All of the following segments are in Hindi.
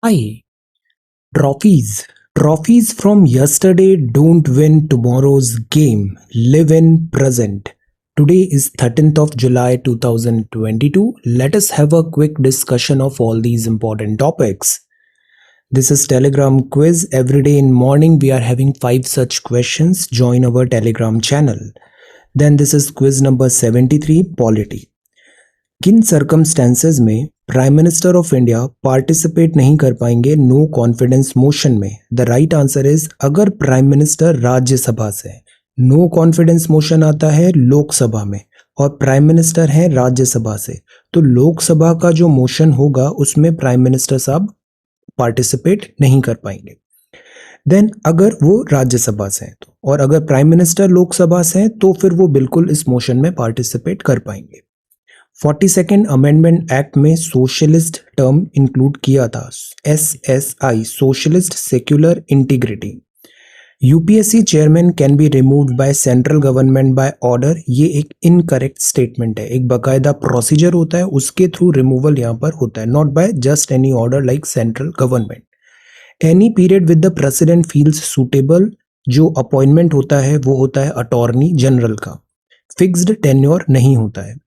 Hi, trophies. Trophies from yesterday don't win tomorrow's game. Live in present. Today is 13th of July 2022. Let us have a quick discussion of all these important topics. This is Telegram quiz. Every day in morning we are having 5 such questions. Join our Telegram channel. Then this is quiz number 73, polity. किन सर्कमस्टेंसेज में prime minister of India participate नहीं कर पाएंगे नो कॉन्फिडेंस मोशन में? द राइट आंसर इज अगर प्राइम मिनिस्टर राज्यसभा से, नो कॉन्फिडेंस मोशन आता है लोकसभा में और प्राइम मिनिस्टर है राज्यसभा से, तो लोकसभा का जो मोशन होगा उसमें प्राइम मिनिस्टर साहब पार्टिसिपेट नहीं कर पाएंगे। देन अगर वो राज्यसभा से हैं तो, और अगर प्राइम मिनिस्टर लोकसभा से हैं तो फिर वो बिल्कुल इस मोशन में पार्टिसिपेट कर पाएंगे। 42nd अमेंडमेंट एक्ट में सोशलिस्ट टर्म इंक्लूड किया था, SSI, socialist secular integrity. UPSC chairman can be removed by central government by order, ये एक इनकरेक्ट स्टेटमेंट है। एक बाकायदा प्रोसीजर होता है, उसके थ्रू रिमूवल यहाँ पर होता है, not by just any order like central government. Any period with the president feels suitable, जो अपॉइंटमेंट होता है वो होता है अटॉर्नी जनरल का, फिक्स्ड टेन्योर नहीं होता है।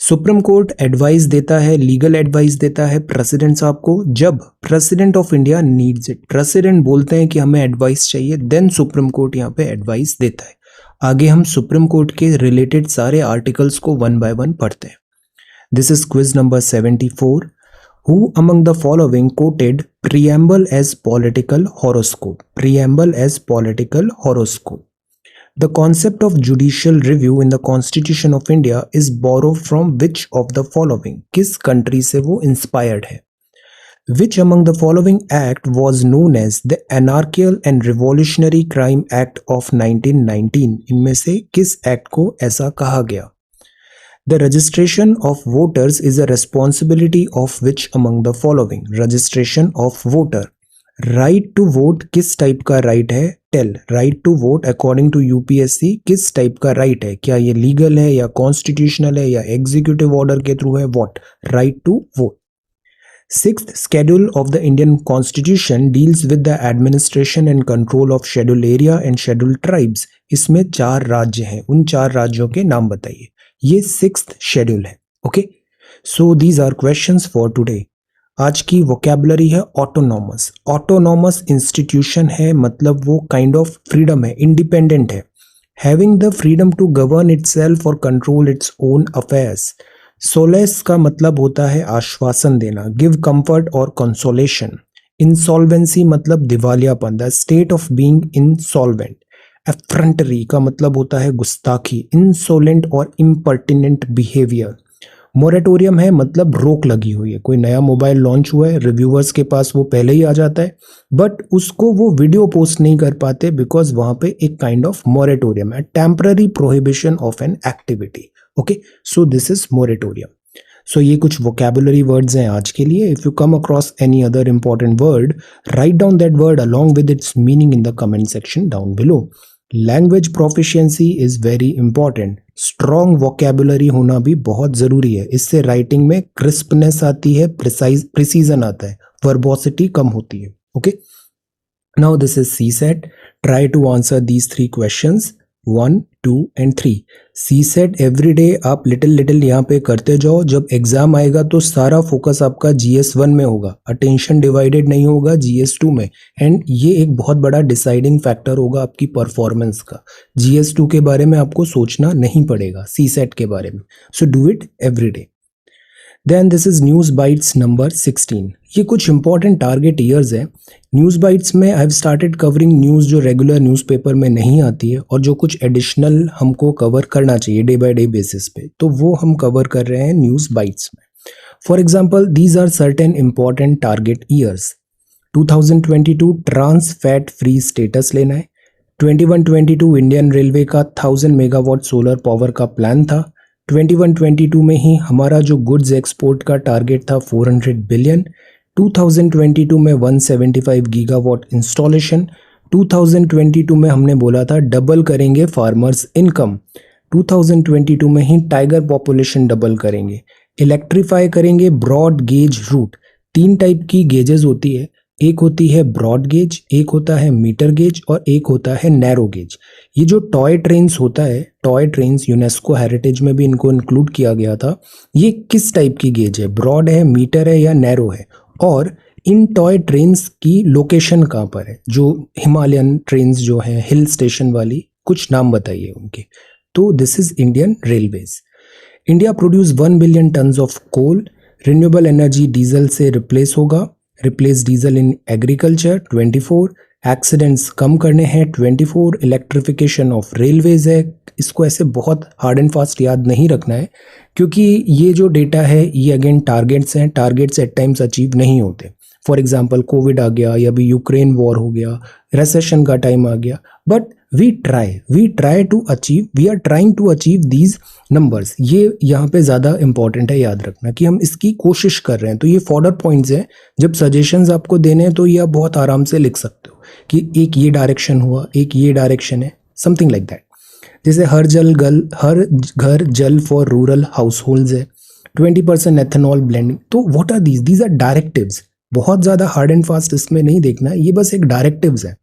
सुप्रीम कोर्ट एडवाइस देता है, लीगल एडवाइस देता है प्रेसिडेंट साहब को जब president of India needs it. President बोलते हैं कि हमें एडवाइस चाहिए, देन सुप्रीम कोर्ट यहाँ पे एडवाइस देता है। आगे हम सुप्रीम कोर्ट के रिलेटेड सारे आर्टिकल्स को वन बाय वन पढ़ते हैं। This is quiz number 74। Who among the following quoted preamble as political horoscope? Preamble as political horoscope. The concept of judicial review in the Constitution of India is borrowed from which of the following? किस country से वो inspired है? Which among the following act was known as the Anarchical and Revolutionary Crime Act of 1919? इनमें से किस act को ऐसा कहा गया? The registration of voters is a responsibility of which among the following? Registration of voter. Right to vote किस टाइप का राइट है? Tell. Right to vote according to UPSC किस टाइप का राइट है? क्या ये लीगल है या कॉन्स्टिट्यूशनल है या एग्जीक्यूटिव ऑर्डर के थ्रू है? What? Right to vote. Sixth schedule of the Indian constitution deals with the administration and control of schedule area and schedule tribes. इसमें 4 राज्य हैं, उन 4 राज्यों के नाम बताइए। ये 6th शेड्यूल है। Okay, so these are questions for today. आज की वोकैबुलरी है ऑटोनॉमस। ऑटोनॉमस इंस्टीट्यूशन है, मतलब वो काइंड ऑफ फ्रीडम है, इंडिपेंडेंट है। Having the freedom to govern itself और control its own affairs. Solace का मतलब होता है आश्वासन देना, गिव कंफर्ट और कंसोलेशन। इंसॉल्वेंसी मतलब दिवालियापन, the state of being insolvent. Effrontery का मतलब होता है गुस्ताखी, इंसोलेंट और इम्पर्टिनेंट बिहेवियर। मोरेटोरियम है मतलब रोक लगी हुई है, कोई नया मोबाइल लॉन्च हुआ है, रिव्यूअर्स के पास वो पहले ही आ जाता है बट उसको वो वीडियो पोस्ट नहीं कर पाते बिकॉज वहां पे एक काइंड ऑफ मोरेटोरियम है, temporary prohibition of an activity. Okay, so this is moratorium. So ये कुछ वोकैबुलरी वर्ड्स हैं आज के लिए। If you come across any other important word, write down that word along with its meaning in the comment section down below. Language proficiency is very important. Strong vocabulary होना भी बहुत जरूरी है, इससे राइटिंग में क्रिस्पनेस आती है, प्रिसीजन आता है, वर्बोसिटी कम होती है। Okay, now this is CSAT. Try to answer these 3 questions 1, 2 and 3। CSAT everyday आप लिटिल यहाँ पे करते जाओ, जब एग्जाम आएगा तो सारा फोकस आपका GS1 में होगा, अटेंशन डिवाइडेड नहीं होगा GS2 में, एंड ये एक बहुत बड़ा डिसाइडिंग फैक्टर होगा आपकी परफॉर्मेंस का। GS2 के बारे में आपको सोचना नहीं पड़ेगा, सीसेट के बारे में। So do it everyday. Then this is news bytes number 16। ये कुछ इंपॉर्टेंट टारगेट ईयर्स है। न्यूज़ बाइट्स में I have started covering news जो रेगुलर न्यूज़पेपर में नहीं आती है और जो कुछ एडिशनल हमको कवर करना चाहिए डे बाय डे बेसिस पे, तो वो हम कवर कर रहे हैं न्यूज़ बाइट्स में। For example, these are certain important target years. 2022 trans fat free status लेना है। 21-22 इंडियन रेलवे का 1000 मेगावाट सोलर पावर का प्लान था। 21-22 में ही हमारा जो गुड्स एक्सपोर्ट का टारगेट था 400 बिलियन। 2022 में 175 गीगावाट इंस्टॉलेशन। 2022 में हमने बोला था डबल करेंगे फार्मर्स इनकम। 2022 में ही टाइगर पॉपुलेशन डबल करेंगे। इलेक्ट्रीफाई करेंगे ब्रॉड गेज रूट। 3 टाइप की गेजेस होती है, एक होती है ब्रॉड गेज, एक होता है मीटर गेज और एक होता है नैरो गेज। ये जो टॉय ट्रेन्स होता है, टॉय ट्रेन्स यूनेस्को हेरिटेज में भी इनको इंक्लूड किया गया था। ये किस टाइप की गेज है, ब्रॉड है, मीटर है या नैरो है, और इन टॉय ट्रेन्स की लोकेशन कहाँ पर है। जो हिमालयन ट्रेन्स जो हैं हिल स्टेशन वाली, कुछ नाम बताइए उनके। तो this is Indian Railways. India produce 1 billion tons of coal. Renewable energy diesel से रिप्लेस होगा। Replace diesel in agriculture 24। Accidents कम करने हैं 24। इलेक्ट्रिफिकेशन ऑफ रेलवेज है। इसको ऐसे बहुत हार्ड एंड फास्ट याद नहीं रखना है, क्योंकि ये जो डेटा है ये अगेन टारगेट्स हैं। टारगेट्स एट टाइम्स अचीव नहीं होते। फॉर एग्जाम्पल कोविड आ गया, या अभी यूक्रेन वॉर हो गया, रेसेशन का टाइम आ गया, but we try to achieve, we are trying to achieve these numbers. ये यहाँ पे ज़्यादा इंपॉर्टेंट है याद रखना कि हम इसकी कोशिश कर रहे हैं। तो ये फॉर्डर पॉइंट्स हैं। जब सजेशंस आपको देने हैं तो ये आप बहुत आराम से लिख सकते हो कि एक ये डायरेक्शन हुआ, एक ये डायरेक्शन है, समथिंग लाइक दैट। जैसे हर घर जल फॉर रूरल हाउस होल्ड्स है, 20% एथेनॉल ब्लेंडिंग। तो what are these are directives. बहुत ज़्यादा हार्ड एंड फास्ट इसमें नहीं देखना है, ये बस एक डायरेक्टिव्स है।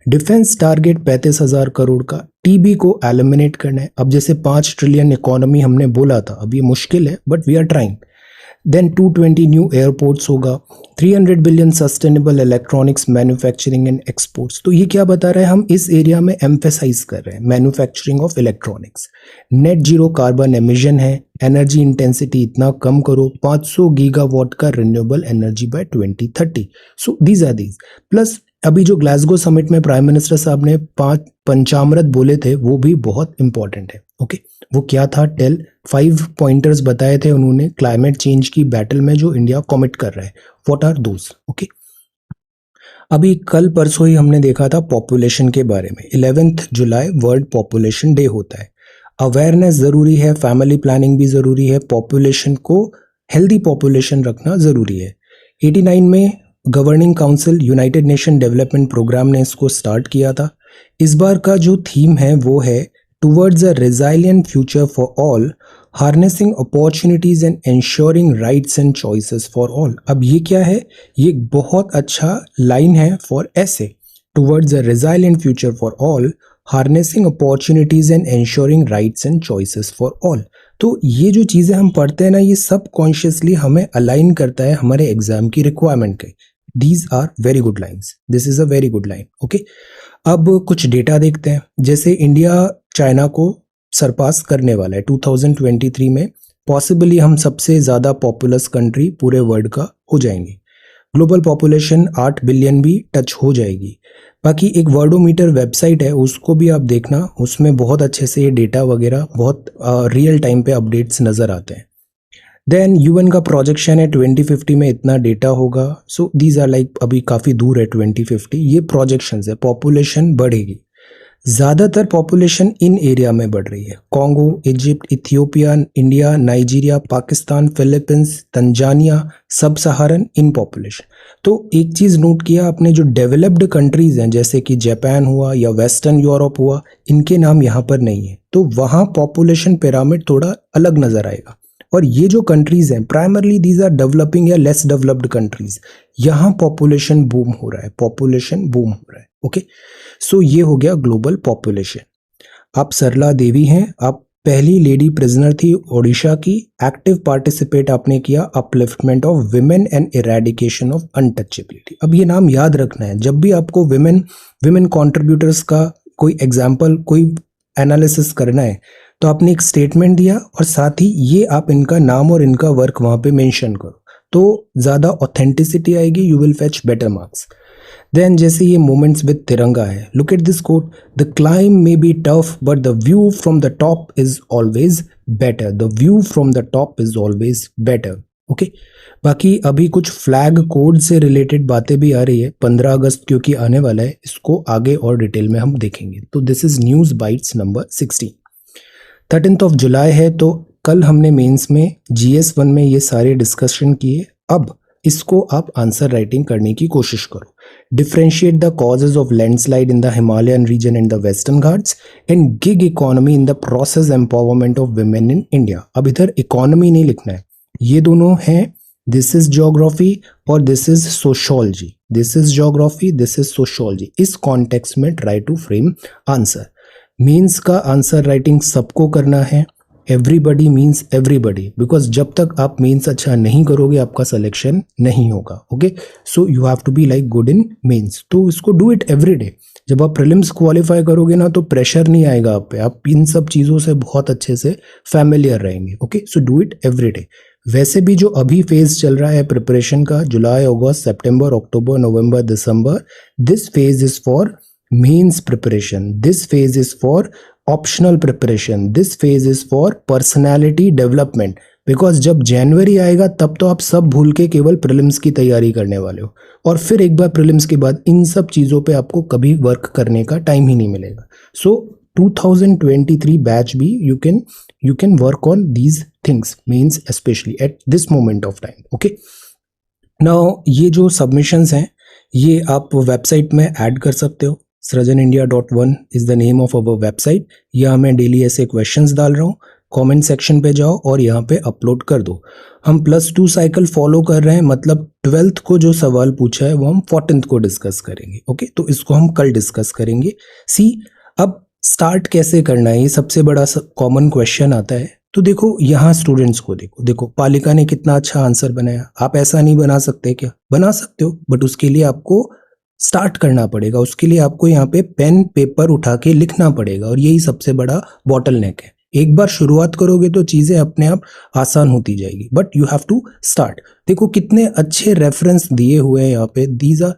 डिफेंस टारगेट 35,000 करोड़ का, टीबी को एलिमिनेट करना है। अब जैसे 5 ट्रिलियन इकोनॉमी हमने बोला था, अब ये मुश्किल है but we are trying. Then 220 new airports होगा। 300 billion sustainable electronics manufacturing and exports. तो ये क्या बता रहा है, हम इस एरिया में एम्फेसाइज कर रहे हैं manufacturing of electronics. Net zero carbon emission है। एनर्जी इंटेंसिटी इतना कम करो। 500 गीगावाट का renewable energy by 2030। So these are these. Plus अभी जो ग्लासगो समिट में प्राइम मिनिस्टर साहब ने 5 पंचामृत बोले थे, वो भी बहुत इंपॉर्टेंट है। ओके, वो क्या था, 5 पॉइंटर्स बताए थे उन्होंने क्लाइमेट चेंज की बैटल में जो इंडिया कमिट कर रहा है। What are those. ओके, अभी कल परसों ही हमने देखा था पॉपुलेशन के बारे में। 11 जुलाई वर्ल्ड पॉपुलेशन डे होता है। अवेयरनेस ज़रूरी है, फैमिली प्लानिंग भी ज़रूरी है, पॉपुलेशन को हेल्दी पॉपुलेशन रखना ज़रूरी है। 89 में governing council United Nation development programme ने इसको स्टार्ट किया था। इस बार का जो थीम है वो है towards a resilient future for all, harnessing opportunities and ensuring rights and choices for all. अब ये क्या है, ये एक बहुत अच्छा लाइन है फॉर ऐसे, towards a resilient future for all, harnessing opportunities and ensuring rights and choices for all. तो ये जो चीज़ें हम पढ़ते हैं ना, ये सब कॉन्शियसली हमें अलाइन करता है हमारे एग्जाम की रिक्वायरमेंट के। These are very good lines, this is a very good line. Okay, अब कुछ डेटा देखते हैं। जैसे इंडिया चाइना को सरपास करने वाला है 2023 में। पॉसिबली हम सबसे ज़्यादा पॉपुलस कंट्री पूरे वर्ल्ड का हो जाएंगे। ग्लोबल पॉपुलेशन 8 बिलियन भी टच हो जाएगी। बाकी एक वर्डोमीटर वेबसाइट है, उसको भी आप देखना, उसमें बहुत अच्छे से ये डेटा वगैरह बहुत रियल टाइम पे अपडेट्स नज़र आते हैं। देन यूएन का प्रोजेक्शन है 2050 में इतना डेटा होगा। सो दीज आर लाइक, अभी काफ़ी दूर है 2050, ये प्रोजेक्शंस है। पॉपुलेशन बढ़ेगी, ज़्यादातर पॉपुलेशन इन एरिया में बढ़ रही है। Congo, Egypt, Ethiopia, India, Nigeria, Pakistan, Philippines, Tanzania, सब सहारन इन पॉपुलेशन। तो एक चीज़ नोट किया आपने, जो डेवलप्ड कंट्रीज़ हैं जैसे कि जापान हुआ या वेस्टर्न यूरोप हुआ, इनके नाम यहाँ पर नहीं है। तो वहाँ पॉपुलेशन पिरामिड थोड़ा अलग नज़र आएगा। और ये जो कंट्रीज़ हैं प्राइमरली दीज आर डेवलपिंग या लेस डेवलप्ड कंट्रीज़, यहाँ पॉपुलेशन बूम हो रहा है, पॉपुलेशन बूम हो रहा है। ओके, सो ये हो गया ग्लोबल पॉपुलेशन। आप सरला देवी हैं, आप पहली लेडी प्रिजनर थी ओडिशा की। एक्टिव पार्टिसिपेट आपने किया upliftment of women and eradication of untouchability. अब ये नाम याद रखना है, जब भी आपको विमेन कॉन्ट्रीब्यूटर्स का कोई एग्जाम्पल, कोई एनालिसिस करना है, तो आपने एक स्टेटमेंट दिया और साथ ही ये आप इनका नाम और इनका वर्क वहाँ पे मेंशन करो, तो ज़्यादा ऑथेंटिसिटी आएगी, you will fetch better marks. Then जैसे ये मोमेंट्स विद तिरंगा है, look at this quote, the climb may be tough but the view from the top is always better, the view from the top is always better. Okay, बाकी अभी कुछ फ्लैग कोड से रिलेटेड बातें भी आ रही है, 15 अगस्त क्योंकि आने वाला है, इसको आगे और डिटेल में हम देखेंगे। तो this is news bytes number 16। 13 जुलाई है, तो कल हमने मेंस में GS1 में ये सारे डिस्कशन किए। अब इसको आप आंसर राइटिंग करने की कोशिश करो। Differentiate the causes of landslide in the Himalayan region and the western Ghats and gig economy in the process empowerment of women in India. अब इधर इकोनॉमी नहीं लिखना है, ये दोनों हैं दिस इज ज्योग्राफी और this is sociology, this is geography, this is sociology. इस कॉन्टेक्स्ट में try to frame answer. Means का आंसर राइटिंग सबको करना है, एवरीबडी मीन्स एवरीबडी, बिकॉज जब तक आप मीन्स अच्छा नहीं करोगे आपका सिलेक्शन नहीं होगा। Okay, so you have to be like good in means, तो इसको डू इट एवरी डे। जब आप प्रीलिम्स क्वालिफाई करोगे ना तो प्रेशर नहीं आएगा आप पे, आप इन सब चीज़ों से बहुत अच्छे से फैमिलियर रहेंगे। Okay, so do it every day. वैसे भी जो अभी फेज चल रहा है प्रिपरेशन का, जुलाई, अगस्त, सितंबर, अक्टूबर, नवंबर, दिसंबर, this phase is for mains preparation, this phase is for optional preparation, this phase is for personality development. Because जब जनवरी आएगा तब तो आप सब भूल के केवल प्रीलिम्स की तैयारी करने वाले हो, और फिर एक बार प्रीलिम्स के बाद इन सब चीज़ों पे आपको कभी वर्क करने का टाइम ही नहीं मिलेगा। सो 2023 बैच भी you can work on these things, means especially at this moment of time. Okay, now ये जो submissions हैं ये आप वेबसाइट में ऐड कर सकते हो। srajanindia.1 is the name of our website। यहाँ मैं डेली ऐसे क्वेश्चंस डाल रहा हूँ, कमेंट सेक्शन पे जाओ और यहाँ पे अपलोड कर दो। हम +2 साइकिल फॉलो कर रहे हैं, मतलब 12th को जो सवाल पूछा है वो हम 14th को डिस्कस करेंगे। ओके, तो इसको हम कल डिस्कस करेंगे। सी, अब स्टार्ट कैसे करना है, ये सबसे बड़ा कॉमन क्वेश्चन आता है। तो देखो यहाँ स्टूडेंट्स को देखो पालिका ने कितना अच्छा आंसर बनाया। आप ऐसा नहीं बना सकते क्या? बना सकते हो, बट उसके लिए आपको स्टार्ट करना पड़ेगा, उसके लिए आपको यहाँ पे पेन पेपर उठा के लिखना पड़ेगा, और यही सबसे बड़ा बॉटलनेक है। एक बार शुरुआत करोगे तो चीजें अपने आप आसान होती जाएगी, but you have to start. देखो कितने अच्छे रेफरेंस दिए हुए हैं यहाँ पे, these are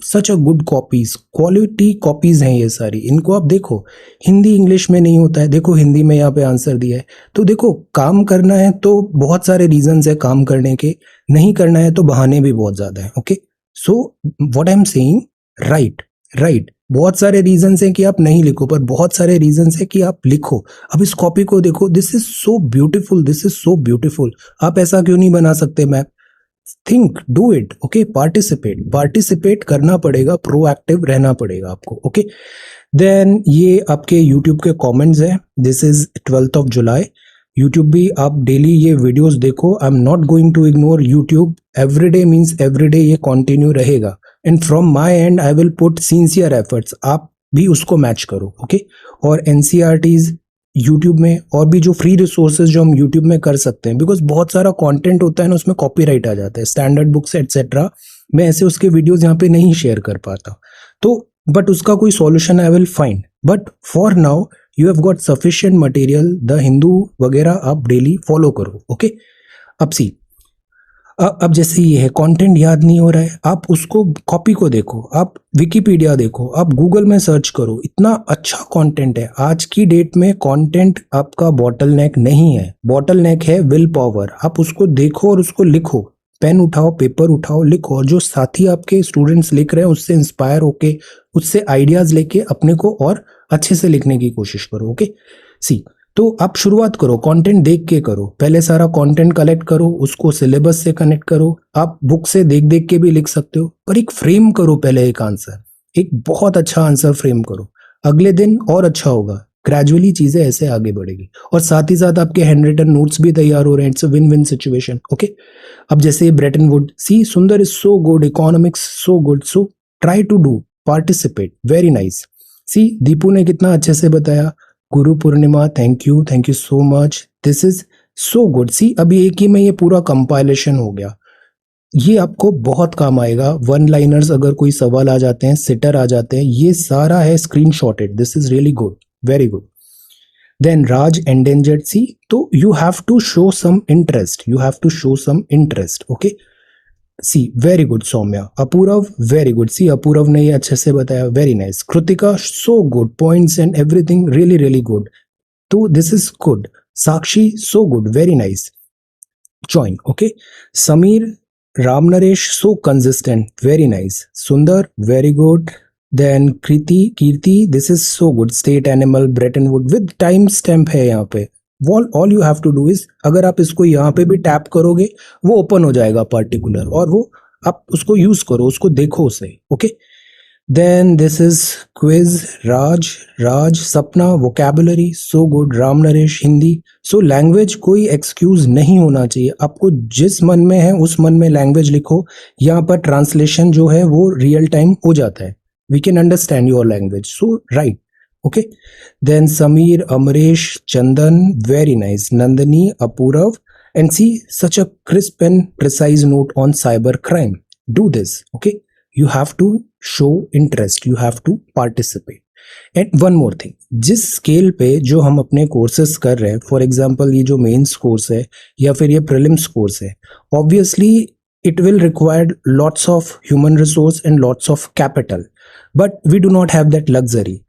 such a good copies, quality copies हैं ये सारी। इनको आप देखो, हिंदी इंग्लिश में नहीं होता है, देखो हिंदी में यहाँ पे आंसर दिया है। तो देखो काम करना है तो बहुत सारे रीजंस है काम करने के, नहीं करना है तो बहाने भी बहुत ज्यादा है। Okay, so what I am saying, right. बहुत सारे रीजंस हैं कि आप नहीं लिखो, पर बहुत सारे रीजंस हैं कि आप लिखो। अब इस कॉपी को देखो, this is so beautiful, this is so beautiful. आप ऐसा क्यों नहीं बना सकते map? Think, do it. Okay, participate करना पड़ेगा, प्रोएक्टिव रहना पड़ेगा आपको। ओके, देन ये आपके यूट्यूब के कॉमेंट्स हैं। This is 12th of July। YouTube भी आप डेली ये वीडियोस देखो। I am not going to ignore YouTube, everyday means everyday ये कंटिन्यू रहेगा। And from my end I will put sincere efforts, आप भी उसको मैच करो। ओके, और एनसीईआरटीज यूट्यूब में, और भी जो फ्री रिसोर्सेज जो हम यूट्यूब में कर सकते हैं, बिकॉज बहुत सारा कंटेंट होता है ना उसमें कॉपीराइट आ जाता है, स्टैंडर्ड बुक्स एटसेट्रा। मैं ऐसे उसके वीडियोस यहाँ पे नहीं शेयर कर पाता, तो बट उसका कोई solution I will find. But for now you have got sufficient material, the Hindu वगैरह आप डेली फॉलो करो। ओके, अब सी, अब जैसे ये है कंटेंट याद नहीं हो रहा है, आप उसको कॉपी को देखो, आप विकिपीडिया देखो, आप गूगल में सर्च करो, इतना अच्छा कंटेंट है। आज की डेट में कंटेंट आपका बॉटलनेक नहीं है, बॉटलनेक है विल पावर। आप उसको देखो और उसको लिखो, पेन उठाओ, पेपर उठाओ, लिखो, और जो साथी आपके स्टूडेंट्स लिख रहे हैं उससे इंस्पायर होके, उससे आइडियाज लेके अपने को और अच्छे से लिखने की कोशिश करो। ओके, सी, तो आप शुरुआत करो, कंटेंट देख के करो, पहले सारा कंटेंट कलेक्ट करो, उसको सिलेबस से कनेक्ट करो। आप बुक से देख देख के भी लिख सकते हो, पर एक फ्रेम करो पहले, एक आंसर, एक बहुत अच्छा आंसर फ्रेम करो, अगले दिन और अच्छा होगा। ग्रेजुअली चीजें ऐसे आगे बढ़ेगी, और साथ ही साथ आपके हैंड रिटन नोट्स भी तैयार हो रहे हैं। It's a win win situation. Okay, अब जैसे Bretton Wood, see, Sundar is so good, economics so good, so try to do, participate, very nice. See, Deepu ने कितना अच्छे से बताया, Guru Purnima, thank you so much, this is so good. See, अभी एक ही में ये पूरा कंपाइलेशन हो गया, ये आपको बहुत काम आएगा। वन लाइनर्स अगर कोई सवाल आ जाते हैं, सिटर आ जाते हैं, ये सारा है screenshotted, this is really good, very good. Then Raj endangered, see, तो you have to show some interest, you have to show some interest. Okay, see, very good Saumya. Apurva, very good. See, Apurva ने ये अच्छे से बताया, very nice. Kritika, so good, points and everything really really good, तो this is good. Sakshi, so good, very nice, join. Okay, Sameer, Ram Naresh, so consistent, very nice. Sundar, very good. Then Kirti, this is so good. State animal, Bretton Wood, with time stamp है यहाँ पे। All you have to do is, अगर आप इसको यहाँ पे भी टैप करोगे वो ओपन हो जाएगा पर्टिकुलर, और वो आप उसको यूज करो, उसको देखो उसे। Okay, Then this is quiz, Raj, Sapna, vocabulary, so good, Ram Naresh, Hindi. So language कोई excuse नहीं होना चाहिए. आपको जिस मन में है उस मन में language लिखो. यहाँ पर translation जो है वो real time हो जाता है. We can understand your language. So right. Okay. Then Samir, Amresh, Chandan, very nice. Nandini, Apurav, and see such a crisp and precise note on cyber crime. Do this. Okay. You have to show interest, you have to participate. And one more thing, जिस स्केल पे जो हम अपने कोर्सेज कर रहे हैं, फॉर एग्जांपल ये जो मेंस कोर्स है या फिर ये प्रीलिम्स कोर्स है, obviously it will require lots of human resource and lots of capital, but we do not have that luxury.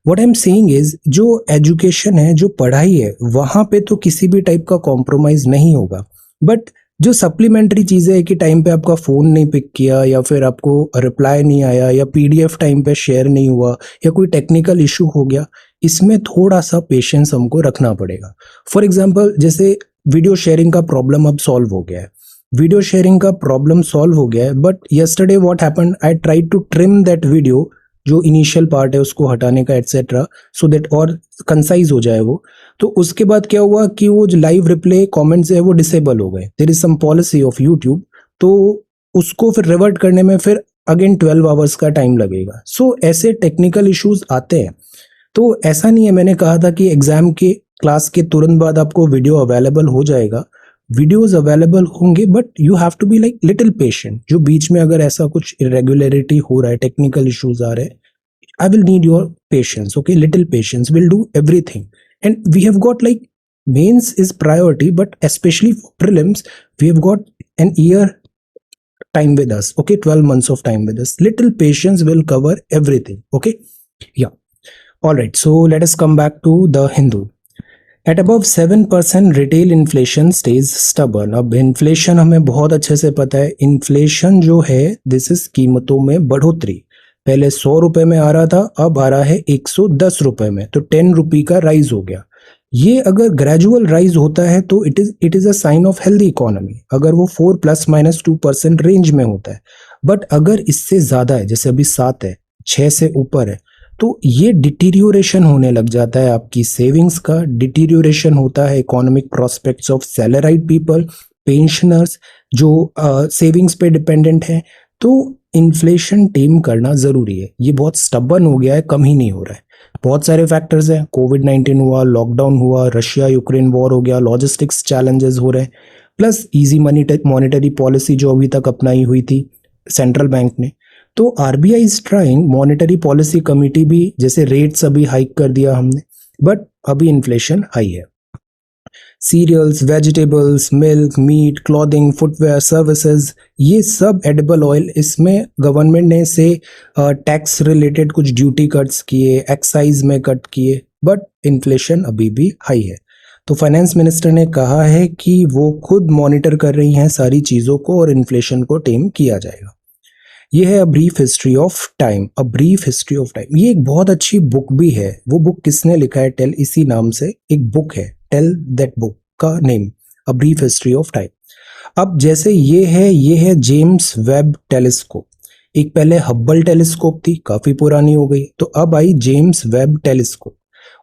What I am saying is, जो एजुकेशन है, जो पढ़ाई है, वहां पे तो किसी भी टाइप का कॉम्प्रोमाइज नहीं होगा. बट जो सप्लीमेंट्री चीज़ें है कि टाइम पे आपका फ़ोन नहीं पिक किया या फिर आपको रिप्लाई नहीं आया या पीडीएफ टाइम पे शेयर नहीं हुआ या कोई टेक्निकल इशू हो गया, इसमें थोड़ा सा पेशेंस हमको रखना पड़ेगा. फॉर एग्जांपल जैसे वीडियो शेयरिंग का प्रॉब्लम अब सॉल्व हो गया है, वीडियो शेयरिंग का प्रॉब्लम सॉल्व हो गया है, but yesterday what happened, I try to trim that video, जो इनिशियल पार्ट है उसको हटाने का एटसेट्रा, सो दैट और कंसाइज हो जाए वो. तो उसके बाद क्या हुआ कि वो जो लाइव रिप्ले कमेंट्स है वो डिसेबल हो गए. There is some policy of YouTube, तो उसको फिर रिवर्ट करने में फिर अगेन 12 आवर्स का टाइम लगेगा. सो ऐसे टेक्निकल इश्यूज आते हैं. तो ऐसा नहीं है, मैंने कहा था कि एग्जाम के क्लास के तुरंत बाद आपको वीडियो अवेलेबल हो जाएगा, वीडियोज अवेलेबल होंगे, but you have to be like little patient. जो बीच में अगर ऐसा कुछ इरेगुलरिटी हो रहा है, टेक्निकल इश्यूज आ रहे हैं, I will need your patience. Okay, little patience, will do everything. And we have got like mains is priority, but especially for prelims, we have got an year time with us. Okay, 12 months of time with us. Little patience will cover everything. Okay, yeah. All right. So let us come back to the Hindu. At above 7% retail inflation stays stubborn. अब inflation हमें बहुत अच्छे से पता है. Inflation जो है, this is कीमतों में बढ़ोतरी. पहले 100 रुपए में आ रहा था, अब आ रहा है 110 रुपए में, तो 10 रुपी का राइज हो गया. ये अगर ग्रेजुअल राइज होता है तो it is a sign of healthy economy, अगर वो 4 ±2% रेंज में होता है. बट अगर इससे ज्यादा है, जैसे अभी 7 है, 6 से ऊपर है, तो ये डिटीरियोरेशन होने लग जाता है आपकी सेविंग्स का, डिटीरियोरेशन होता है economic prospects of salaried people, pensioners जो सेविंग्स पे डिपेंडेंट हैं. तो इन्फ्लेशन टेम करना जरूरी है. ये बहुत स्टबर्न हो गया है, कम ही नहीं हो रहा है. बहुत सारे फैक्टर्स हैं, कोविड-19 हुआ, लॉकडाउन हुआ, रशिया यूक्रेन वॉर हो गया, लॉजिस्टिक्स चैलेंजेस हो रहे हैं, प्लस इजी मॉनेटरी पॉलिसी जो अभी तक अपनाई हुई थी सेंट्रल बैंक ने. तो RBI is trying, monetary policy committee भी, जैसे रेट्स अभी हाइक कर दिया हमने, बट अभी इन्फ्लेशन हाई है. Cereals, vegetables, milk, meat, clothing, footwear, services, ये सब एडिबल ऑयल, इसमें गवर्नमेंट ने से टैक्स रिलेटेड कुछ ड्यूटी कट्स किए, एक्साइज में कट किए, बट इन्फ्लेशन अभी भी हाई है. तो फाइनेंस मिनिस्टर ने कहा है कि वो खुद मॉनिटर कर रही हैं सारी चीज़ों को और इन्फ्लेशन को टेम किया जाएगा. ये है a brief history of time. A brief history of time, ये एक बहुत अच्छी बुक भी है. वो बुक किसने लिखा है? टेल, इसी नाम से एक बुक है, टेल दैट बुक का name, a brief history of time. अब जैसे ये है जेम्स वेब टेलीस्कोप. एक पहले हब्बल टेलीस्कोप थी, काफी पुरानी हो गई, तो अब आई जेम्स वेब टेलीस्कोप.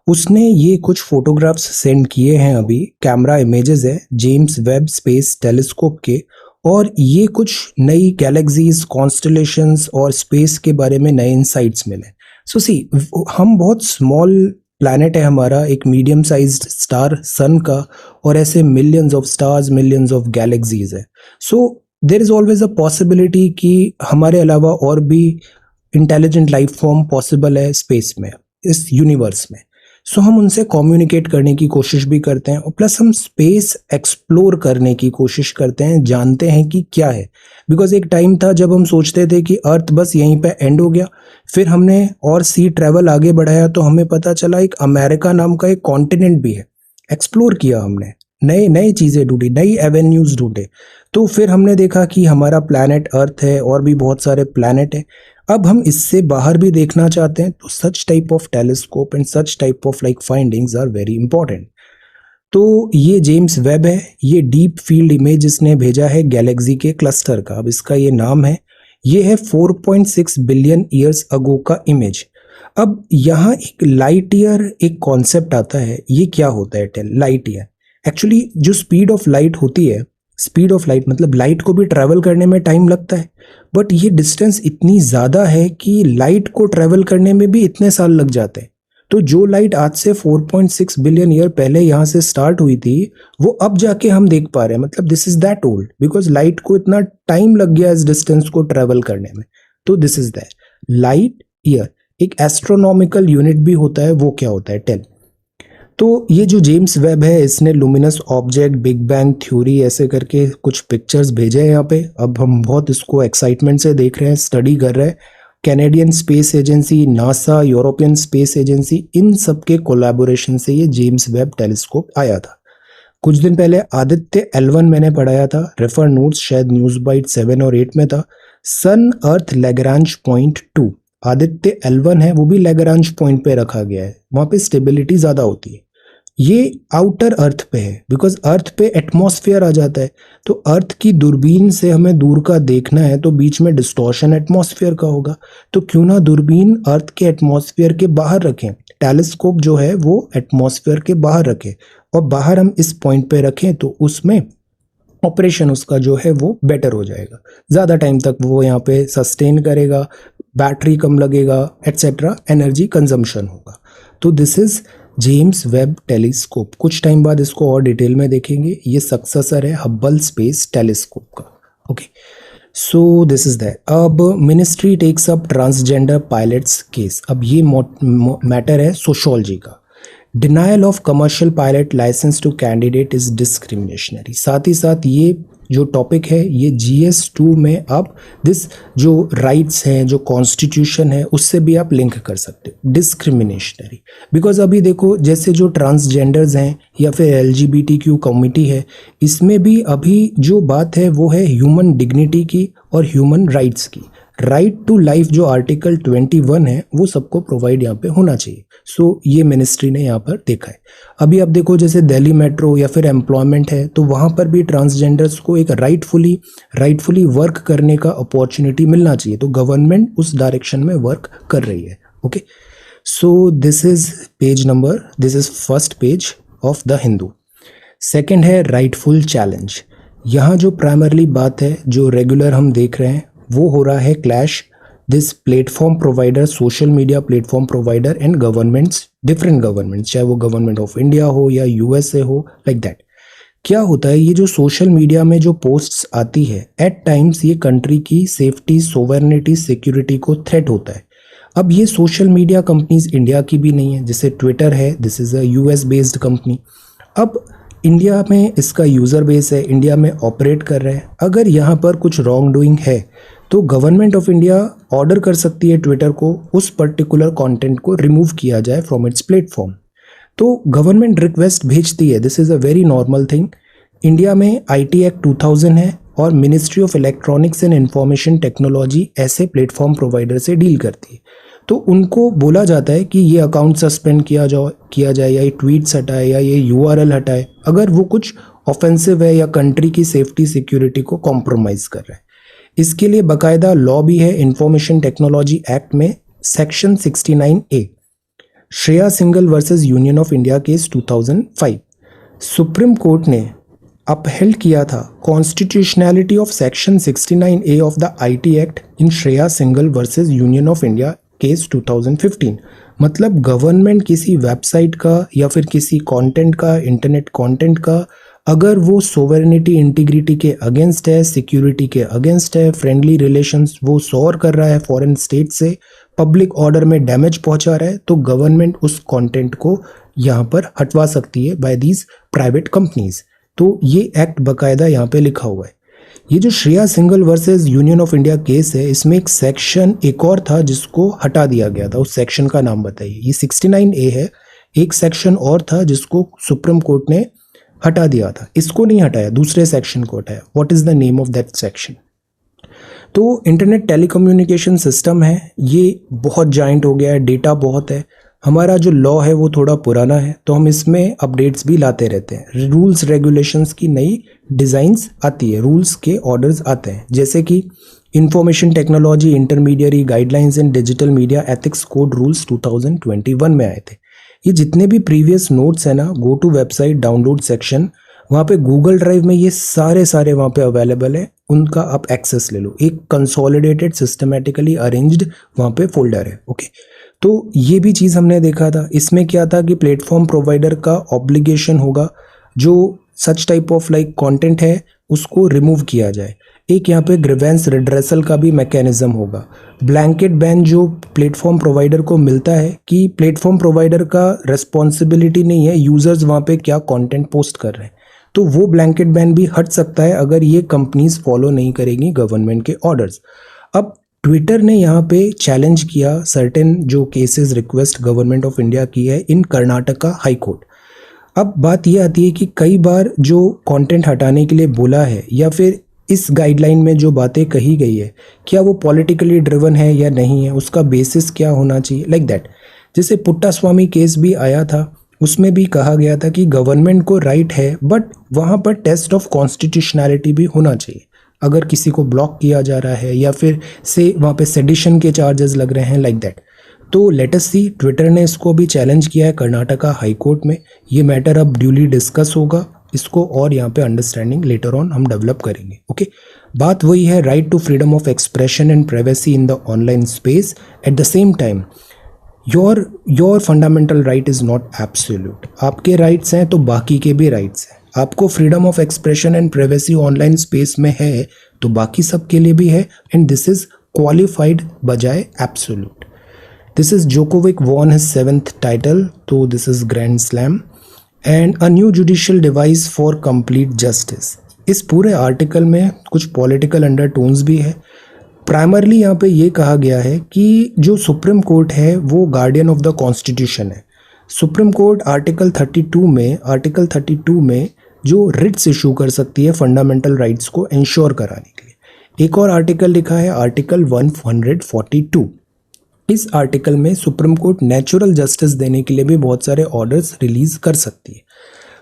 उसने ये कुछ फोटोग्राफ्स सेंड किए हैं, अभी कैमरा इमेजेस है जेम्स वेब स्पेस टेलीस्कोप के, और ये कुछ नई गैलेक्सीज, कॉन्स्टलेशंस और स्पेस के बारे में नए इंसाइट्स मिले. सो सी, हम बहुत स्मॉल प्लैनेट है हमारा, एक मीडियम साइज्ड स्टार सन का, और ऐसे millions of stars, millions of galaxies है. So there is always a possibility कि हमारे अलावा और भी इंटेलिजेंट लाइफ फॉर्म पॉसिबल है स्पेस में, इस यूनिवर्स में. सो हम उनसे कम्युनिकेट करने की कोशिश भी करते हैं, और प्लस हम स्पेस एक्सप्लोर करने की कोशिश करते हैं, जानते हैं कि क्या है. बिकॉज एक टाइम था जब हम सोचते थे कि अर्थ बस यहीं पे एंड हो गया, फिर हमने और सी ट्रैवल आगे बढ़ाया तो हमें पता चला एक अमेरिका नाम का एक कॉन्टिनेंट भी है. एक्सप्लोर किया हमने, नए नए चीज़ें ढूंढी, नई एवेन्यूज ढूंढे, तो फिर हमने देखा कि हमारा प्लैनेट अर्थ है और भी बहुत सारे प्लैनेट है. अब हम इससे बाहर भी देखना चाहते हैं, तो such type of telescope and such type of like findings are very important. तो ये जेम्स वेब है, ये डीप फील्ड इमेज इसने भेजा है गैलेक्सी के क्लस्टर का, अब इसका ये नाम है. ये है 4.6 बिलियन ईयर्स अगो का इमेज। अब यहाँ एक लाइट ईयर एक कॉन्सेप्ट आता है, ये क्या होता है टेल? लाइट ईयर एक्चुअली जो स्पीड ऑफ लाइट होती है, स्पीड ऑफ लाइट मतलब लाइट को भी ट्रैवल करने में टाइम लगता है, बट ये डिस्टेंस इतनी ज़्यादा है कि लाइट को ट्रैवल करने में भी इतने साल लग जाते हैं। तो जो लाइट आज से 4.6 बिलियन ईयर पहले यहाँ से स्टार्ट हुई थी, वो अब जाके हम देख पा रहे हैं। मतलब this is that old, because light को इतना टाइम लग गया इस डिस्टेंस को ट्रेवल करने में। तो this is that light year. एक एस्ट्रोनॉमिकल यूनिट भी होता है, वो क्या होता है टेल? तो ये जो जेम्स वेब है, इसने luminous object, big bang theory ऐसे करके कुछ पिक्चर्स भेजे हैं यहाँ पे। अब हम बहुत इसको एक्साइटमेंट से देख रहे हैं, स्टडी कर रहे हैं। Canadian Space Agency, NASA, European Space Agency, इन सब के कोलैबोरेशन से ये जेम्स वेब टेलीस्कोप आया था। कुछ दिन पहले आदित्य L1 मैंने पढ़ाया था, रेफर नोट्स शायद न्यूज बाइट 7 और 8 में था। सन अर्थ लैग्रांज पॉइंट 2, आदित्य L1 है, वो भी लैग्रांज पॉइंट पे रखा गया है, वहां पे स्टेबिलिटी ज्यादा होती है। ये आउटर अर्थ पे है, बिकॉज अर्थ पे एटमॉस्फेयर आ जाता है, तो अर्थ की दूरबीन से हमें दूर का देखना है तो बीच में डिस्टॉर्शन एटमॉस्फेयर का होगा। तो क्यों ना दूरबीन अर्थ के एटमॉस्फेयर के बाहर रखें, टेलीस्कोप जो है वो एटमॉस्फेयर के बाहर रखें, और बाहर हम इस पॉइंट पे रखें तो उसमें ऑपरेशन उसका जो है वो बेटर हो जाएगा, ज़्यादा टाइम तक वो यहाँ पे सस्टेन करेगा, बैटरी कम लगेगा, एट्सेट्रा, एनर्जी कंजम्पशन होगा। तो this is James Webb telescope. कुछ टाइम बाद इसको और डिटेल में देखेंगे। ये सक्सेसर है हब्बल स्पेस टेलीस्कोप का। Okay, so this is that. अब ministry takes up transgender pilots case. अब ये मैटर है सोशोलॉजी का। Denial of commercial pilot licence to candidate is discriminationary. साथ ही साथ ये जो टॉपिक है ये GS2 में आप दिस जो राइट्स हैं, जो कॉन्स्टिट्यूशन है, उससे भी आप लिंक कर सकते हो। डिस्क्रिमिनेशनरी बिकॉज अभी देखो जैसे जो ट्रांसजेंडर्स हैं या फिर LGBTQ कम्युनिटी है, इसमें भी अभी जो बात है वो है ह्यूमन डिग्निटी की और ह्यूमन राइट्स की। राइट टू लाइफ जो आर्टिकल 21 है वो सबको प्रोवाइड यहाँ पे होना चाहिए। सो ये मिनिस्ट्री ने यहाँ पर देखा है। अभी आप देखो जैसे दिल्ली मेट्रो या फिर एम्प्लॉयमेंट है, तो वहाँ पर भी ट्रांसजेंडर्स को एक राइटफुली वर्क करने का अपॉर्चुनिटी मिलना चाहिए। तो गवर्नमेंट उस डायरेक्शन में वर्क कर रही है। Okay, so this is first page of the Hindu. Second है राइटफुल चैलेंज। यहाँ जो प्राइमरली बात है जो रेगुलर हम देख रहे हैं वो हो रहा है clash this platform provider, social media platform provider and governments, different governments, चाहे वो गवर्नमेंट ऑफ इंडिया हो या USA हो, लाइक दैट। क्या होता है, ये जो सोशल मीडिया में जो पोस्ट्स आती है, एट टाइम्स ये कंट्री की सेफ्टी, सोवरेनिटी, सिक्योरिटी को थ्रेट होता है। अब ये सोशल मीडिया कंपनीज इंडिया की भी नहीं है, जैसे ट्विटर है, this is a US based company. अब इंडिया में इसका यूज़र बेस है, इंडिया में ऑपरेट कर रहे हैं। अगर यहाँ पर कुछ रॉन्ग डूइंग है तो गवर्नमेंट ऑफ इंडिया ऑर्डर कर सकती है ट्विटर को उस पर्टिकुलर कंटेंट को रिमूव किया जाए फ्रॉम इट्स प्लेटफॉर्म। तो गवर्नमेंट रिक्वेस्ट भेजती है, this is a very normal thing. India में IT एक्ट 2000 है और ministry of electronics and information technology ऐसे प्लेटफॉर्म प्रोवाइडर से डील करती है। तो उनको बोला जाता है कि ये अकाउंट सस्पेंड किया जाए या ये ट्वीट्स हटाए या ये URL हटाए, अगर वो कुछ ऑफेंसिव है या कंट्री की सेफ्टी सिक्योरिटी को कॉम्प्रोमाइज़ कर रहा है। इसके लिए बाकायदा लॉ भी है इंफॉर्मेशन टेक्नोलॉजी एक्ट में, section 69A, Shreya single versus union of India case 2005। Supreme court ने अपहेल्ड किया था constitutionality of section 69A of the IT act in Shreya single versus union of India case 2015। मतलब गवर्नमेंट किसी वेबसाइट का या फिर किसी कंटेंट का, इंटरनेट कंटेंट का, अगर वो सोवरेनिटी इंटीग्रिटी के अगेंस्ट है, सिक्योरिटी के अगेंस्ट है, फ्रेंडली रिलेशंस वो सॉर कर रहा है फॉरेन स्टेट से, पब्लिक ऑर्डर में डैमेज पहुंचा रहा है, तो गवर्नमेंट उस कंटेंट को यहाँ पर हटवा सकती है बाय दीज प्राइवेट कंपनीज। तो ये एक्ट बाकायदा यहाँ पे लिखा हुआ है। ये जो Shreya single versus union of India case है, इसमें एक सेक्शन एक और था जिसको हटा दिया गया था। उस सेक्शन का नाम बताइए। ये 69A है, एक सेक्शन और था जिसको सुप्रीम कोर्ट ने हटा दिया था, इसको नहीं हटाया, दूसरे सेक्शन को हटाया। What is the name of that section? तो इंटरनेट टेलीकम्युनिकेशन सिस्टम है, ये बहुत जाइंट हो गया है, डेटा बहुत है। हमारा जो लॉ है वो थोड़ा पुराना है, तो हम इसमें अपडेट्स भी लाते रहते हैं। रूल्स रेगुलेशंस की नई डिज़ाइंस आती है, रूल्स के ऑर्डर्स आते हैं। जैसे कि information technology intermediary guidelines and digital media ethics code rules 2021 में आए थे। ये जितने भी प्रीवियस नोट्स है ना, go to website download section, वहाँ पे गूगल ड्राइव में ये सारे वहाँ पे अवेलेबल है, उनका आप एक्सेस ले लो। एक कंसोलिडेटेड सिस्टमेटिकली अरेंज्ड वहाँ पे फोल्डर है। ओके, तो ये भी चीज़ हमने देखा था। इसमें क्या था कि प्लेटफॉर्म प्रोवाइडर का ऑब्लिगेशन होगा जो सच टाइप ऑफ लाइक कंटेंट है उसको रिमूव किया जाए। एक यहाँ पे ग्रीवेंस रिड्रेसल का भी मैकेनिज्म होगा। ब्लैंकेट बैन जो प्लेटफॉर्म प्रोवाइडर को मिलता है कि प्लेटफॉर्म प्रोवाइडर का रिस्पॉन्सिबिलिटी नहीं है यूजर्स वहाँ पे क्या कंटेंट पोस्ट कर रहे हैं, तो वो ब्लैंकेट बैन भी हट सकता है अगर ये कंपनीज फॉलो नहीं करेगी गवर्नमेंट के ऑर्डर्स। अब ट्विटर ने यहाँ पे चैलेंज किया सर्टेन जो cases request government of India की है इन कर्नाटका हाई कोर्ट। अब बात ये आती है कि कई बार जो कंटेंट हटाने के लिए बोला है या फिर इस गाइडलाइन में जो बातें कही गई है क्या वो पॉलिटिकली ड्रिवन है या नहीं है, उसका बेसिस क्या होना चाहिए, लाइक दैट। जैसे पुट्टास्वामी केस भी आया था, उसमें भी कहा गया था कि गवर्नमेंट को राइट है बट वहाँ पर टेस्ट ऑफ कॉन्स्टिट्यूशनैलिटी भी होना चाहिए। अगर किसी को ब्लॉक किया जा रहा है या फिर से वहाँ पे सेडिशन के चार्जेस लग रहे हैं, लाइक दैट। तो लेट अस सी, ट्विटर ने इसको भी चैलेंज किया है कर्नाटका हाई कोर्ट में। ये मैटर अब ड्यूली डिस्कस होगा, इसको और यहाँ पे अंडरस्टैंडिंग लेटर ऑन हम डेवलप करेंगे। ओके, बात वही है, right to freedom of expression and privacy in the online space. At the same time your fundamental right is not absolute. आपके राइट्स हैं तो बाकी के भी राइट्स हैं। आपको freedom of expression and privacy online space में है तो बाकी सब के लिए भी है, एंड दिस इज क्वालिफाइड बजाय absolute. This is Djokovic von his 7th title, तो this is grand slam and a new judicial device for complete justice. इस पूरे आर्टिकल में कुछ पॉलिटिकल अंडरटोन्स भी है। प्राइमरली यहाँ पे ये कहा गया है कि जो सुप्रीम कोर्ट है वो गार्डियन ऑफ द कॉन्स्टिट्यूशन है। सुप्रीम कोर्ट आर्टिकल 32 में जो रिट्स इशू कर सकती है फंडामेंटल राइट्स को इंश्योर कराने के लिए। एक और आर्टिकल लिखा है आर्टिकल 142। इस आर्टिकल में सुप्रीम कोर्ट नेचुरल जस्टिस देने के लिए भी बहुत सारे ऑर्डर्स रिलीज कर सकती है।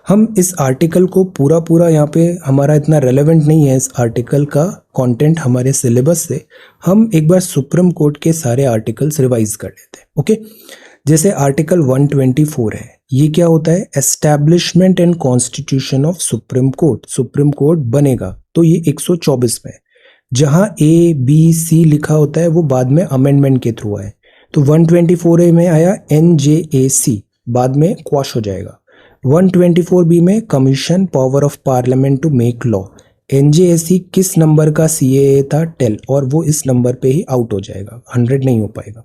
हम इस आर्टिकल को पूरा यहाँ पे हमारा इतना रेलेवेंट नहीं है इस आर्टिकल का कंटेंट हमारे सिलेबस से। हम एक बार सुप्रीम कोर्ट के सारे आर्टिकल्स रिवाइज कर लेते हैं। ओके, जैसे आर्टिकल 124 है, ये क्या होता है, establishment and constitution of Supreme court. Supreme court बनेगा तो ये 124 में है। जहाँ ABC लिखा होता है वो बाद में अमेंडमेंट के थ्रू आए, तो 124A में आया NJAC, बाद में क्वाश हो जाएगा। 124B में commission power of parliament to make law. NJAC किस नंबर का CAA था, 10, और वो इस नंबर पे ही आउट हो जाएगा, 100 नहीं हो पाएगा।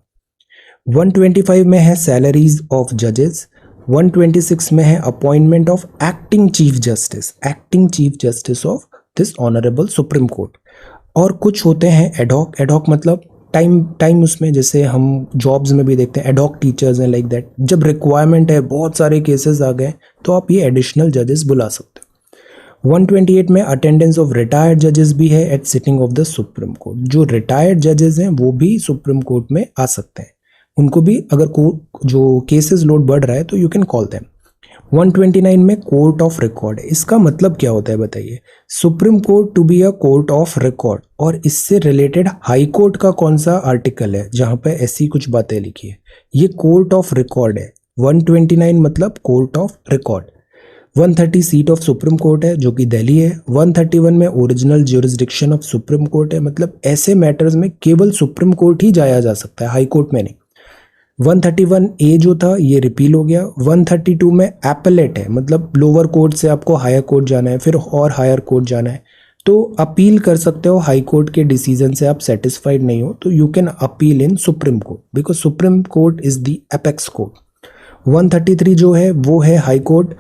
125 में है सैलरीज ऑफ जजेस। 126 में है appointment of acting chief justice of this honourable supreme court. और कुछ होते हैं एडॉक। एडॉक मतलब टाइम उसमें, जैसे हम जॉब्स में भी देखते हैं एडॉक टीचर्स हैं, लाइक दैट। जब रिक्वायरमेंट है, बहुत सारे केसेस आ गए, तो आप ये एडिशनल जजेस बुला सकते हो। 128 में अटेंडेंस ऑफ रिटायर्ड जजेस भी है at sitting of the Supreme Court. जो रिटायर्ड जजेस हैं वो भी सुप्रीम कोर्ट में आ सकते हैं, उनको भी अगर जो केसेस लोड बढ़ रहा है तो यू कैन कॉल देम। 129 में कोर्ट ऑफ रिकॉर्ड है। इसका मतलब क्या होता है बताइए, Supreme Court to be a court of record. और इससे रिलेटेड हाई कोर्ट का कौन सा आर्टिकल है जहां पे ऐसी कुछ बातें लिखी है, ये कोर्ट ऑफ रिकॉर्ड है। 129 मतलब court of record. 130 seat of Supreme Court है जो कि दिल्ली है। 131 में original jurisdiction of Supreme Court है, मतलब ऐसे मैटर्स में केवल सुप्रीम कोर्ट ही जाया जा सकता है, हाई कोर्ट में नहीं। 131A जो था ये रिपील हो गया। 132 में एपेलेट है, मतलब लोअर कोर्ट से आपको हायर कोर्ट जाना है, फिर और हायर कोर्ट जाना है, तो अपील कर सकते हो। हाई कोर्ट के डिसीजन से आप सेटिस्फाइड नहीं हो तो you can appeal in Supreme Court, because Supreme Court is the apex court. 133 जो है वो है High Court,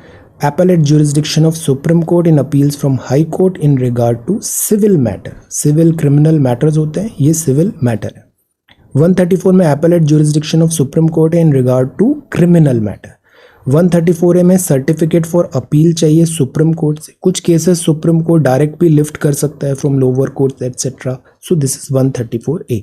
appellate jurisdiction of Supreme Court in appeals from High Court in regard to civil matter. Civil criminal matters होते हैं, ये सिविल मैटर है। 134 में appellate jurisdiction of Supreme Court है in regard to criminal matter. 134A में सर्टिफिकेट फॉर अपील चाहिए सुप्रीम कोर्ट से। कुछ केसेस सुप्रीम कोर्ट डायरेक्ट भी लिफ्ट कर सकता है from lower court etcetera, so this is 134A।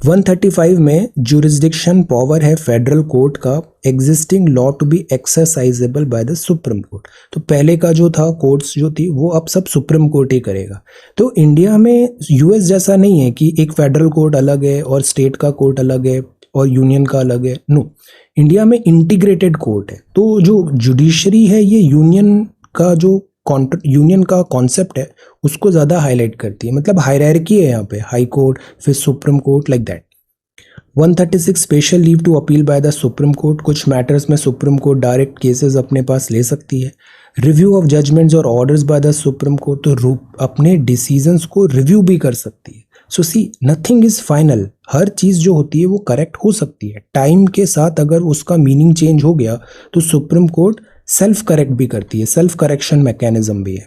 135 में जुरिस्डिक्शन पावर है फेडरल कोर्ट का existing law to be exercisable by the Supreme Court. तो पहले का जो था कोर्ट्स जो थी वो अब सब सुप्रीम कोर्ट ही करेगा। तो इंडिया में यूएस जैसा नहीं है कि एक फेडरल कोर्ट अलग है और स्टेट का कोर्ट अलग है और यूनियन का अलग है। नो, इंडिया में इंटीग्रेटेड कोर्ट है। तो जो जुडिशरी है ये यूनियन का कॉन्सेप्ट है उसको ज़्यादा हाईलाइट करती है। मतलब हायरार्की है यहाँ पे, हाई कोर्ट फिर Supreme Court, like that. 136 special leave to appeal by the Supreme Court. कुछ मैटर्स में सुप्रीम कोर्ट डायरेक्ट केसेस अपने पास ले सकती है। रिव्यू ऑफ जजमेंट्स और orders by the Supreme Court, तो अपने डिसीजंस को रिव्यू भी कर सकती है। So see, nothing is final. हर चीज़ जो होती है वो करेक्ट हो सकती है। टाइम के साथ अगर उसका मीनिंग चेंज हो गया तो सुप्रीम कोर्ट सेल्फ करेक्ट भी करती है, सेल्फ करेक्शन मैकेनिज्म भी है।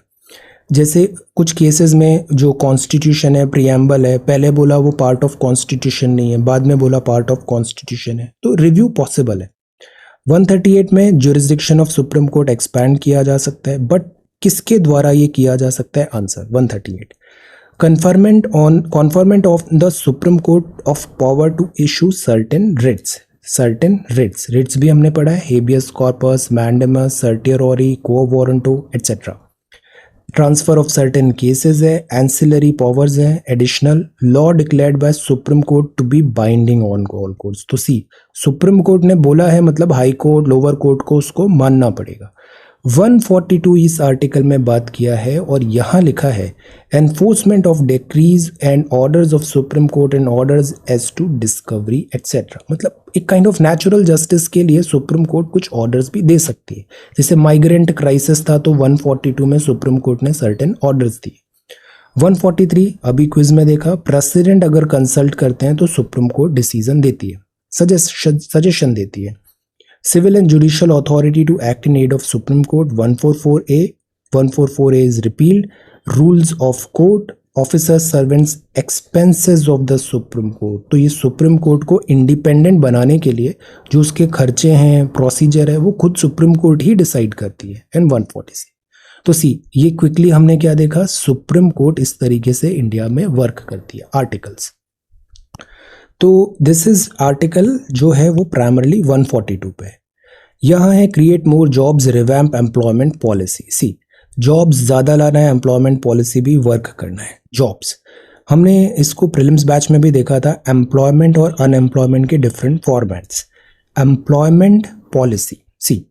जैसे कुछ केसेस में जो कॉन्स्टिट्यूशन है, प्रियम्बल है, पहले बोला वो पार्ट ऑफ कॉन्स्टिट्यूशन नहीं है, बाद में बोला पार्ट ऑफ कॉन्स्टिट्यूशन है, तो रिव्यू पॉसिबल है। 138 में jurisdiction of Supreme court expand किया जा सकता है, बट किसके द्वारा ये किया जा सकता है? Answer 138, conferment of the Supreme Court of power to issue certain writs भी हमने पढ़ा है, habeas corpus, mandamus, certiorari, quo warranto etcetera. Transfer of certain cases है, एंसिलरी पावर्स है, additional law declared by Supreme Court to be binding on all courts. तो सी, सुप्रीम कोर्ट ने बोला है मतलब हाई कोर्ट, लोअर कोर्ट को उसको मानना पड़ेगा। 142 इस आर्टिकल में बात किया है और यहाँ लिखा है enforcement of decrees and orders of Supreme Court and orders as to discovery etcetera. मतलब एक काइंड ऑफ नेचुरल जस्टिस के लिए सुप्रीम कोर्ट कुछ ऑर्डर्स भी दे सकती है। जैसे माइग्रेंट क्राइसिस था तो 142 में सुप्रीम कोर्ट ने सर्टेन ऑर्डर्स दिए। 143 अभी क्विज में देखा, प्रेसिडेंट अगर कंसल्ट करते हैं तो सुप्रीम कोर्ट डिसीजन देती है, सजेशन देती है। Civil and judicial authority to act in aid of Supreme Court, 144A. 144A is repealed. Rules of court, officers, servants, expenses of the Supreme Court. तो ये सुप्रीम कोर्ट को इंडिपेंडेंट बनाने के लिए जो उसके खर्चे हैं, प्रोसीजर है, वो खुद सुप्रीम कोर्ट ही डिसाइड करती है। And 140C। तो सी, ये क्विकली हमने क्या देखा, सुप्रीम कोर्ट इस तरीके से इंडिया में वर्क करती है। आर्टिकल्स, तो दिस इज आर्टिकल जो है वो प्राइमरली 142 पे है। यहाँ है create more jobs, revamp employment policy. See, jobs ज़्यादा लाना है, एम्प्लॉयमेंट पॉलिसी भी वर्क करना है। जॉब्स, हमने इसको प्रीलिम्स बैच में भी देखा था, एम्प्लॉयमेंट और अनएम्प्लॉयमेंट के different formats. Employment policy, see,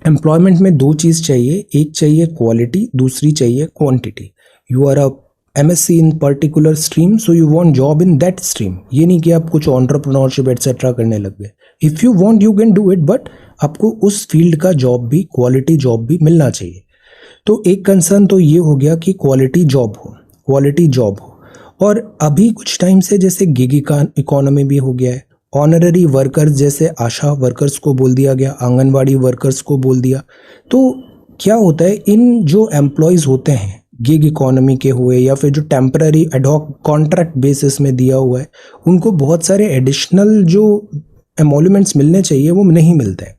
employment में दो चीज़ चाहिए, एक चाहिए क्वालिटी, दूसरी चाहिए quantity. You are a MSc in particular stream, so you want job in that stream. ये नहीं कि आप कुछ एंटरप्रेन्योरशिप एटसेट्रा करने लग गए। If you want you can do it, but आपको उस फील्ड का जॉब भी, क्वालिटी जॉब भी मिलना चाहिए। तो एक कंसर्न तो ये हो गया कि क्वालिटी जॉब हो। और अभी कुछ टाइम से जैसे गिग इकोनॉमी भी हो गया है, ऑनररी वर्कर्स जैसे आशा वर्कर्स को बोल दिया गया, आंगनवाड़ी वर्कर्स को बोल दिया। तो क्या होता है, इन जो एम्प्लॉयज़ होते हैं गिग इकोनॉमी के हुए या फिर जो टेम्पररी एडॉक कॉन्ट्रैक्ट बेसिस में दिया हुआ है, उनको बहुत सारे एडिशनल जो एमोल्यूमेंट्स मिलने चाहिए वो नहीं मिलते हैं।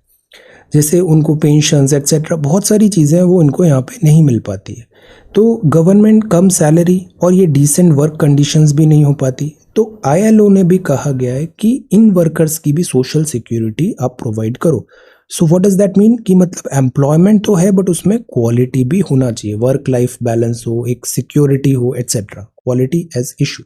जैसे उनको पेंशन्स एटसेट्रा, बहुत सारी चीज़ें वो इनको यहाँ पे नहीं मिल पाती है। तो गवर्नमेंट कम सैलरी और ये डिसेंट वर्क कंडीशंस भी नहीं हो पाती। तो ILO ने भी कहा गया है कि इन वर्कर्स की भी सोशल सिक्योरिटी आप प्रोवाइड करो। So what does that mean कि मतलब एम्प्लॉयमेंट तो है बट उसमें क्वालिटी भी होना चाहिए, वर्क लाइफ बैलेंस हो, एक सिक्योरिटी हो etcetera, quality as issue.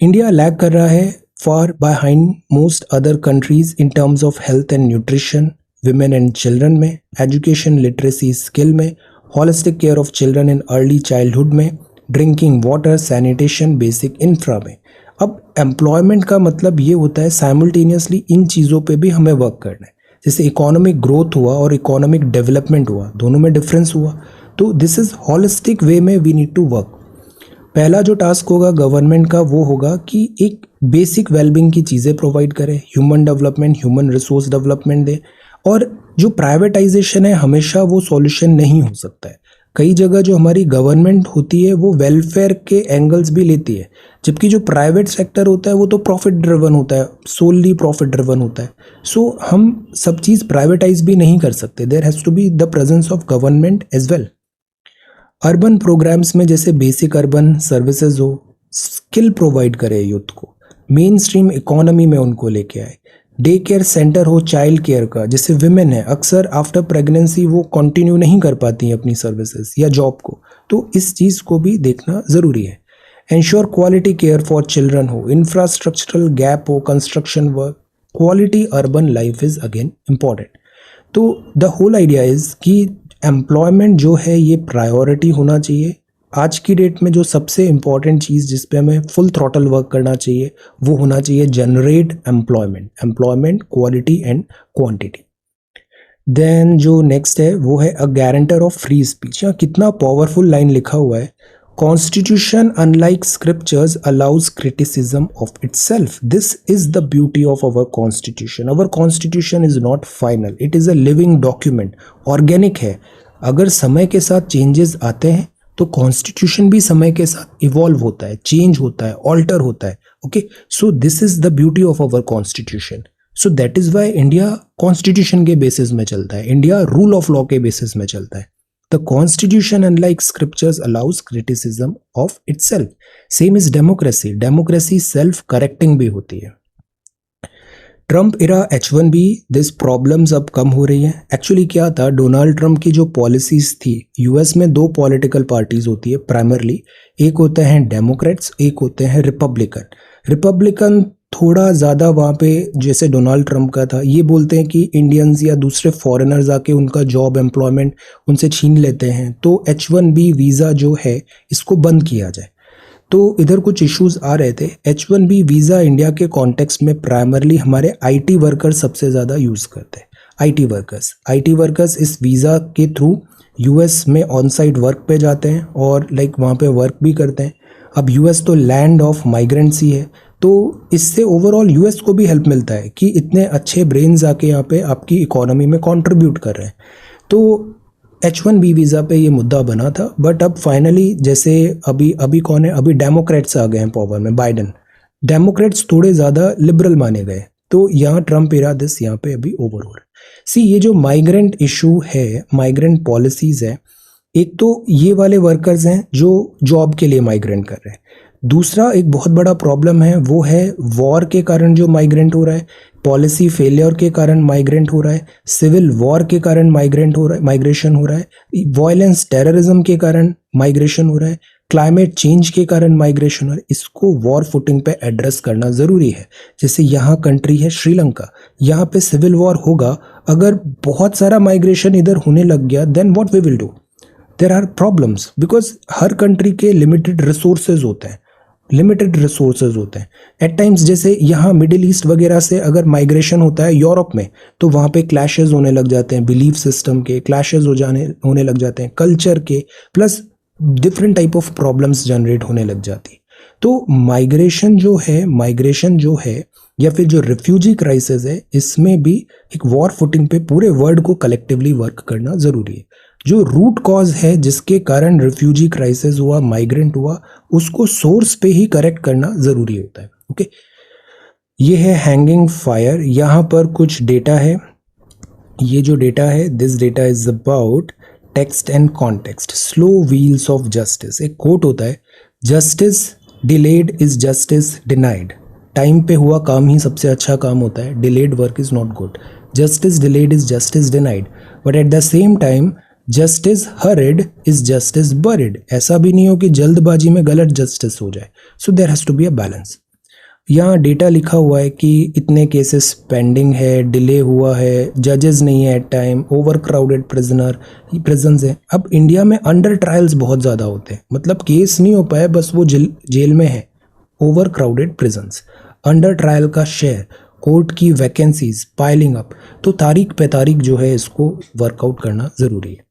India lag कर रहा है far behind most other countries in terms of health and nutrition, women and children में, education literacy skill में, holistic care of children in early childhood में, drinking water, sanitation, basic infra में। अब एम्प्लॉयमेंट का मतलब ये होता है साइमल्टेनियसली इन चीज़ों पे भी हमें वर्क करना है। जैसे इकोनॉमिक ग्रोथ हुआ और इकोनॉमिक डेवलपमेंट हुआ, दोनों में डिफरेंस हुआ। तो दिस इज़ हॉलिस्टिक वे में वी नीड टू वर्क। पहला जो टास्क होगा गवर्नमेंट का वो होगा कि एक बेसिक वेलबींग की चीज़ें प्रोवाइड करे, human development, human resource development दे। और जो प्राइवेटाइजेशन है हमेशा वो सॉल्यूशन नहीं हो सकता है। कई जगह जो हमारी गवर्नमेंट होती है वो वेलफेयर के एंगल्स भी लेती है, जबकि जो प्राइवेट सेक्टर होता है वो तो प्रॉफिट ड्रिवन होता है, सोलली प्रॉफिट ड्रिवन होता है। सो हम सब चीज़ प्राइवेटाइज भी नहीं कर सकते, there has to be the presence of government as well. Urban programmes में जैसे बेसिक अर्बन सर्विसेज हो, स्किल प्रोवाइड करे यूथ को, मेन स्ट्रीम इकोनॉमी में उनको लेके आए। डे केयर सेंटर हो चाइल्ड केयर का, जैसे विमेन है अक्सर आफ्टर प्रेगनेंसी वो कंटिन्यू नहीं कर पाती हैं अपनी सर्विसेज या जॉब को, तो इस चीज़ को भी देखना ज़रूरी है। Ensure quality care for children हो, इंफ्रास्ट्रक्चरल गैप हो, construction work, quality urban life is again important. तो द होल आइडिया इज़ कि एम्प्लॉयमेंट जो है ये प्रायोरिटी होना चाहिए। आज की डेट में जो सबसे इम्पॉर्टेंट चीज़ जिस पे हमें फुल थ्रॉटल वर्क करना चाहिए वो होना चाहिए generate employment quality and quantity. Then जो नेक्स्ट है वो है a guarantor of free speech. यहाँ कितना पावरफुल लाइन लिखा हुआ है, constitution unlike scriptures allows criticism of itself. This is the beauty of our constitution. Our constitution is not final, it is a living document, organic है। अगर समय के साथ चेंजेस आते हैं तो कॉन्स्टिट्यूशन भी समय के साथ इवॉल्व होता है, चेंज होता है, ऑल्टर होता है। Okay, so this is the beauty of our constitution. So that is why India constitution के बेसिस में चलता है, इंडिया रूल ऑफ लॉ के बेसिस में चलता है। The constitution unlike scriptures allows criticism of itself. Same is democracy, democracy self correcting भी होती है। Trump Ira H1B, this problems अब कम हो रही हैं। एक्चुअली क्या था, डोनाल्ड ट्रम्प की जो पॉलिसीज थी, यूएस में दो पॉलिटिकल पार्टीज होती है प्राइमरली, एक होते हैं डेमोक्रेट्स, एक होते हैं रिपब्लिकन। रिपब्लिकन थोड़ा ज़्यादा वहाँ पे, जैसे डोनाल्ड ट्रम्प का था, ये बोलते हैं कि इंडियंस या दूसरे फॉरेनर्स आके उनका जॉब एम्प्लॉयमेंट उनसे छीन लेते हैं, तो H1B वीज़ा जो है इसको बंद किया जाए। तो इधर कुछ इश्यूज आ रहे थे। H1B वीज़ा इंडिया के कॉन्टेक्स्ट में प्राइमरली हमारे IT वर्कर्स सबसे ज़्यादा यूज़ करते हैं। IT वर्कर्स इस वीज़ा के थ्रू US में ऑन साइट वर्क पे जाते हैं और वहाँ पे वर्क भी करते हैं। अब US तो लैंड ऑफ माइग्रेंट्स ही है, तो इससे ओवरऑल US को भी हेल्प मिलता है कि इतने अच्छे ब्रेन्स आके यहाँ पे आपकी इकोनॉमी में कंट्रीब्यूट कर रहे हैं। तो H1B वीज़ा पे ये मुद्दा बना था, बट अब फाइनली जैसे अभी कौन है, अभी डेमोक्रेट्स आ गए हैं पावर में, बाइडन। डेमोक्रेट्स थोड़े ज़्यादा लिबरल माने गए, तो यहाँ ट्रम्प इरा दिस यहाँ पे अभी ओवर हो रहा है। सी, ये जो माइग्रेंट इशू है, माइग्रेंट पॉलिसीज है, एक तो ये वाले वर्कर्स हैं जो जॉब के लिए माइग्रेंट कर रहे हैं। दूसरा एक बहुत बड़ा प्रॉब्लम है वो है वॉर के कारण जो माइग्रेंट हो रहा है, पॉलिसी फेलियर के कारण माइग्रेंट हो रहा है, सिविल वॉर के कारण माइग्रेशन हो रहा है, वायलेंस टेररिज्म के कारण माइग्रेशन हो रहा है, क्लाइमेट चेंज के कारण माइग्रेशन हो रहा है। इसको वॉर फुटिंग पे एड्रेस करना ज़रूरी है। जैसे यहाँ कंट्री है श्रीलंका, यहाँ पे सिविल वॉर होगा, अगर बहुत सारा माइग्रेशन इधर होने लग गया, then what we will do? There are problems, because हर कंट्री के लिमिटेड रिसोर्सेज होते हैं, एट टाइम्स। जैसे यहाँ मिडिल ईस्ट वगैरह से अगर माइग्रेशन होता है यूरोप में, तो वहाँ पे क्लैशेस होने लग जाते हैं, बिलीफ सिस्टम के क्लैशेस होने लग जाते हैं, कल्चर के, plus different type of problems generate होने लग जाती। तो माइग्रेशन जो है या फिर जो रिफ्यूजी क्राइसिस है, इसमें भी एक वॉर फुटिंग पे पूरे वर्ल्ड को कलेक्टिवली वर्क करना ज़रूरी है। जो रूट कॉज है जिसके कारण रिफ्यूजी क्राइसिस हुआ, माइग्रेंट हुआ, उसको सोर्स पे ही करेक्ट करना ज़रूरी होता है। ओके, ये है हैंगिंग फायर। यहाँ पर कुछ डेटा है, ये जो डेटा है, this data is about text and context, slow wheels of justice. एक कोट होता है, justice delayed is justice denied. Time पे हुआ काम ही सबसे अच्छा काम होता है, delayed work is not good. Justice delayed is justice denied, but at the same time justice hurried is justice buried. ऐसा भी नहीं हो कि जल्दबाजी में गलत जस्टिस हो जाए। So there has to be a balance. यहाँ डेटा लिखा हुआ है कि इतने केसेस पेंडिंग है, डिले हुआ है, जजेस नहीं है at time, overcrowded prisons है। अब इंडिया में अंडर ट्रायल्स बहुत ज़्यादा होते हैं, मतलब केस नहीं हो पाए, बस वो जेल में है। Over crowded prisons, under trial का शेयर, कोर्ट की वैकेंसीज पाइलिंग अप। तो तारीख पे तारीख जो है इसको वर्कआउट करना ज़रूरी है।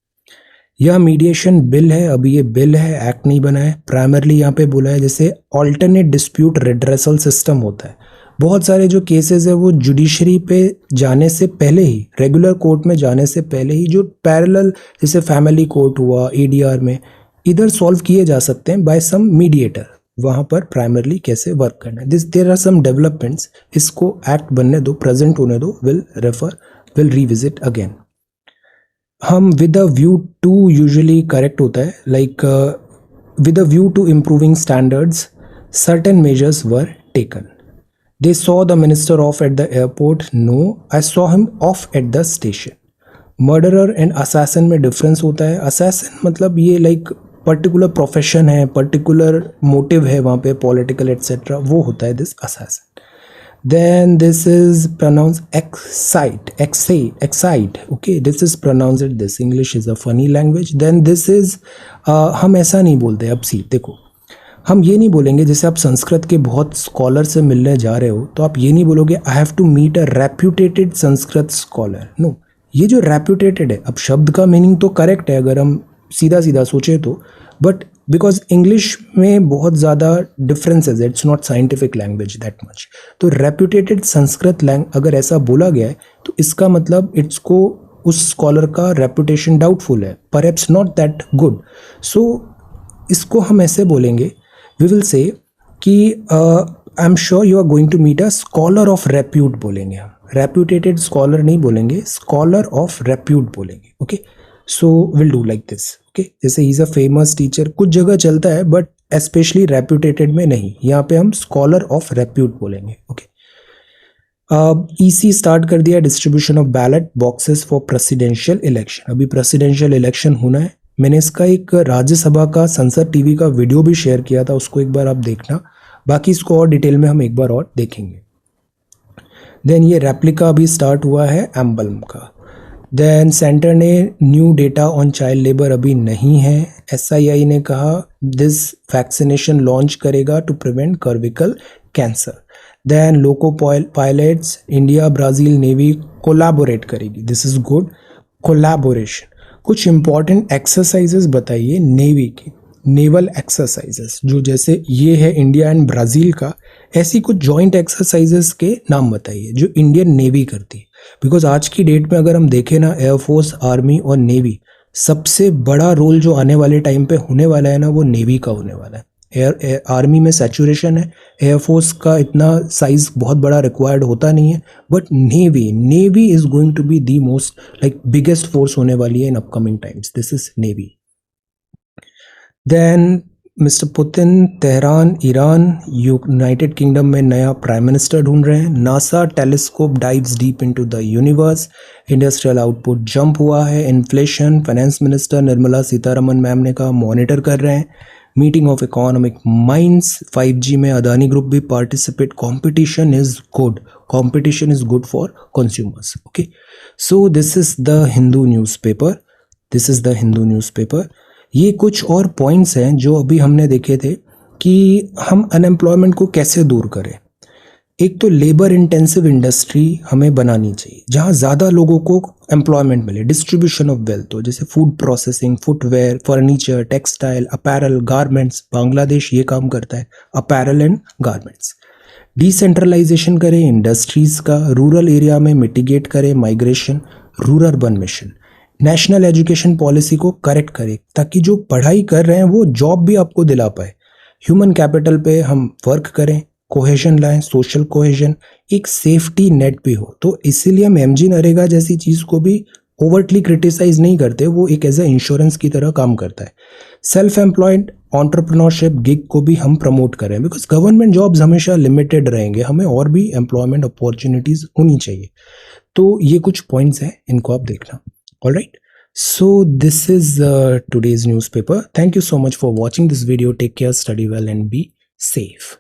यह मीडिएशन बिल है, अभी ये बिल है, एक्ट नहीं बना है। प्राइमरली यहाँ पे बोला है जैसे ऑल्टरनेट डिस्प्यूट रिड्रेसल सिस्टम होता है। बहुत सारे जो केसेस है वो जुडिशरी पे जाने से पहले ही, रेगुलर कोर्ट में जाने से पहले ही, जो पैरेलल जैसे फैमिली कोर्ट हुआ, ADR में, इधर सॉल्व किए जा सकते हैं बाय सम मीडिएटर। वहाँ पर प्राइमरली कैसे वर्क करना है, देयर आर सम डेवलपमेंट्स। इसको एक्ट बनने दो, प्रेजेंट होने दो, विल रिविजिट अगेन। हम with a view to usually correct होता है, with a view to improving standards certain measures were taken. They saw the minister off at the airport. No, I saw him off at the station. Murderer and assassin में difference होता है. Assassin मतलब ये like पर्टिकुलर प्रोफेशन है, पर्टिकुलर मोटिव है वहाँ पे, पॉलिटिकल एट्सेट्रा, वो होता है this assassin. Then this is pronounced excite. Okay, this is pronounced this. English is a funny language. Then this is हम ऐसा नहीं बोलते. अब सी देखो, हम ये नहीं बोलेंगे, जैसे आप संस्कृत के बहुत स्कॉलर से मिलने जा रहे हो तो आप ये नहीं बोलोगे I have to meet a reputated Sanskrit scholar. No, ये जो रेप्यूटेटेड है, अब शब्द का मीनिंग तो करेक्ट है अगर हम सीधा सीधा सोचे तो, बट बिकॉज इंग्लिश में बहुत ज़्यादा डिफरेंसेस है, it's not scientific language that much. तो रेप्यूटेटेड संस्कृत अगर ऐसा बोला गया है तो इसका मतलब इट्स को उस स्कॉलर का रेपुटेशन डाउटफुल है, perhaps not that good. So इसको हम ऐसे बोलेंगे, वी विल से कि I am sure you are going to meet a scholar of repute बोलेंगे हम. रेप्यूटेटेड स्कॉलर नहीं बोलेंगे, स्कॉलर ऑफ रेप्यूट बोलेंगे. Okay, so will do like this. Okay, जैसे ही इज अ फेमस टीचर कुछ जगह चलता है बट स्पेशली रेप्यूटेटेड में नहीं, यहाँ पे हम स्कॉलर ऑफ रेप्यूट बोलेंगे. ओके, ईसी स्टार्ट कर दिया distribution of ballot boxes for presidential election. अभी प्रेसिडेंशियल इलेक्शन होना है. मैंने इसका एक राज्यसभा का संसद टीवी का वीडियो भी शेयर किया था, उसको एक बार आप देखना. बाकी इसको और डिटेल में हम एक बार और देखेंगे. देन ये रेप्लिका अभी स्टार्ट हुआ है एम्बलम का. देन सेंटर ने new data on child labour अभी नहीं है. SII ने कहा दिस वैक्सीनेशन लॉन्च करेगा to prevent cervical cancer. Then loco pilots India Brazil navy collaborate करेगी. This is good, collaboration. कुछ इंपॉर्टेंट एक्सरसाइजेस बताइए नेवी की, नेवल एक्सरसाइजेस जो जैसे ये है इंडिया एंड ब्राज़ील का, ऐसी कुछ जॉइंट एक्सरसाइजेस के नाम बताइए जो इंडियन नेवी करती है. बिकॉज आज की डेट में अगर हम देखें ना, एयरफोर्स, आर्मी और नेवी, सबसे बड़ा रोल जो आने वाले टाइम पे होने वाला है ना, वो नेवी का होने वाला है. आर्मी में सैचुरेशन है, एयरफोर्स का इतना साइज बहुत बड़ा रिक्वायर्ड होता नहीं है, but navy is going to be the most like biggest force होने वाली है in upcoming times. This is navy. Then mister Putin Tehran Iran United Kingdom में नया प्राइम मिनिस्टर ढूंढ रहे हैं. NASA telescope dives deep into the universe. Industrial output jump हुआ है. Inflation finance minister Nirmala Sitharaman ma'am ने कहा मॉनिटर कर रहे हैं. Meeting of economic minds. 5G में अदानी ग्रुप भी participate. Competition is good for consumers. Okay, so this is the Hindu newspaper. ये कुछ और पॉइंट्स हैं जो अभी हमने देखे थे कि हम अनएम्प्लॉयमेंट को कैसे दूर करें. एक तो लेबर इंटेंसिव इंडस्ट्री हमें बनानी चाहिए जहाँ ज़्यादा लोगों को एम्प्लॉयमेंट मिले. डिस्ट्रीब्यूशन ऑफ वेल्थ हो, जैसे food processing, footwear, furniture, textile, apparel, garments. Bangladesh ये काम करता है, अपैरल एंड गारमेंट्स. डिसेंट्रलाइजेशन करें इंडस्ट्रीज़ का. रूरल एरिया में मिटिगेट करें migration. Rural urban mission. National education policy को करेक्ट करें ताकि जो पढ़ाई कर रहे हैं वो जॉब भी आपको दिला पाए. ह्यूमन कैपिटल पे हम वर्क करें. कोहेजन लाएं, सोशल कोहेजन. एक सेफ्टी नेट भी हो. तो इसीलिए हम MG नरेगा जैसी चीज़ को भी ओवरटली क्रिटिसाइज नहीं करते, वो एक एज ए इंश्योरेंस की तरह काम करता है. सेल्फ एम्प्लॉयड एंटरप्रेन्योरशिप गिग को भी हम प्रमोट करें बिकॉज गवर्नमेंट जॉब्स हमेशा लिमिटेड रहेंगे, हमें और भी एम्प्लॉयमेंट अपॉर्चुनिटीज़ होनी चाहिए. तो ये कुछ पॉइंट्स हैं, इनको आप देखना. All right, so this is today's newspaper. Thank you so much for watching this video. Take care, study well and be safe.